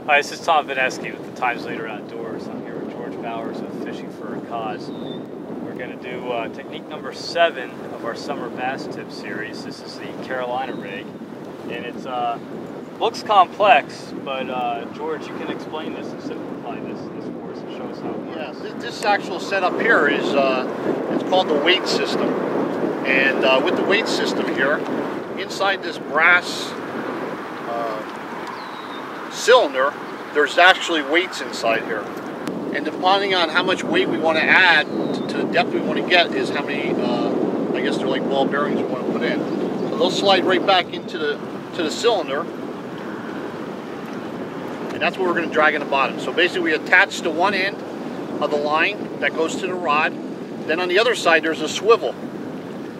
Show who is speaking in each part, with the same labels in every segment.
Speaker 1: Hi, this is Tom Vineski with the Times Leader Outdoors. I'm here with George Bowers with Fishing for a Cause. We're going to do technique number 7 of our summer bass tip series. This is the Carolina rig, and it looks complex, but George, you can explain this and simplify this for us and show us how it works.
Speaker 2: Yeah, this actual setup here is it's called the weight system, and with the weight system here, inside this brass cylinder, there's actually weights inside here, and depending on how much weight we want to add to the depth we want to get is how many I guess they're like ball bearings we want to put in. So they'll slide right back into the cylinder, and that's what we're going to drag in the bottom. So basically we attach to one end of the line that goes to the rod, then on the other side there's a swivel,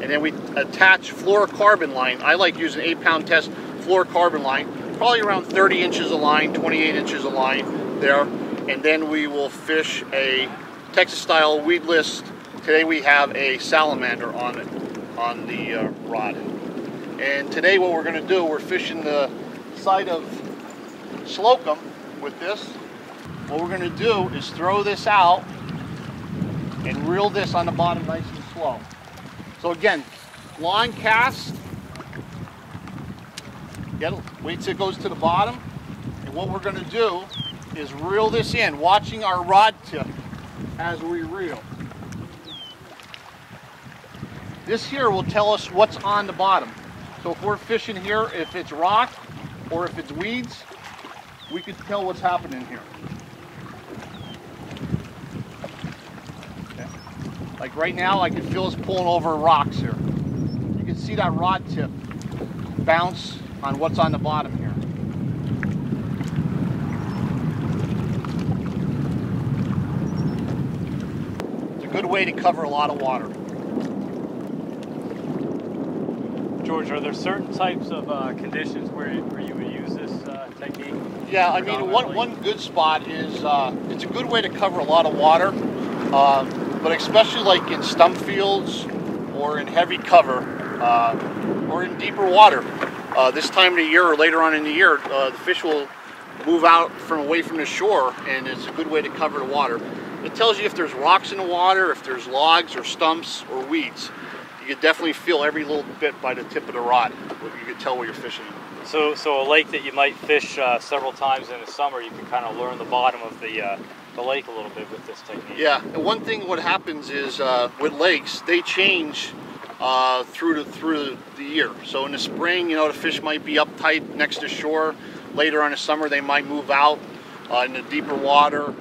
Speaker 2: and then we attach fluorocarbon line. I like using 8-pound test fluorocarbon line, probably around 30 inches of line, 28 inches of line there, and then we will fish a Texas style weedless. Today we have a salamander on it, on the rod. And today what we're going to do, we're fishing the side of Slocum with this. What we're going to do is throw this out and reel this on the bottom nice and slow. So again, line cast. Wait till it goes to the bottom, and what we're going to do is reel this in, watching our rod tip as we reel. This here will tell us what's on the bottom. So if we're fishing here, if it's rock or if it's weeds, we can tell what's happening here. Okay. Like right now, I can feel us pulling over rocks here. You can see that rod tip bounce on what's on the bottom here. It's a good way to cover a lot of water.
Speaker 1: George, are there certain types of conditions where you would use this technique?
Speaker 2: Yeah, I mean, one good spot is, it's a good way to cover a lot of water, but especially like in stump fields or in heavy cover or in deeper water. This time of the year or later on in the year, the fish will move out from away from the shore, and it's a good way to cover the water. It tells you if there's rocks in the water, if there's logs or stumps or weeds. You can definitely feel every little bit by the tip of the rod. You can tell where you're fishing.
Speaker 1: So a lake that you might fish several times in the summer, you can kind of learn the bottom of the lake a little bit with this technique.
Speaker 2: Yeah, and one thing what happens is with lakes, they change through the year. So in the spring, you know, the fish might be uptight next to shore. Later on in the summer, they might move out in the deeper water.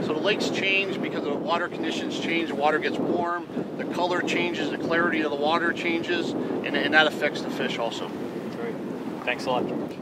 Speaker 2: So the lakes change because the water conditions change. The water gets warm, the color changes, the clarity of the water changes, and that affects the fish also.
Speaker 1: Great. Thanks a lot, George.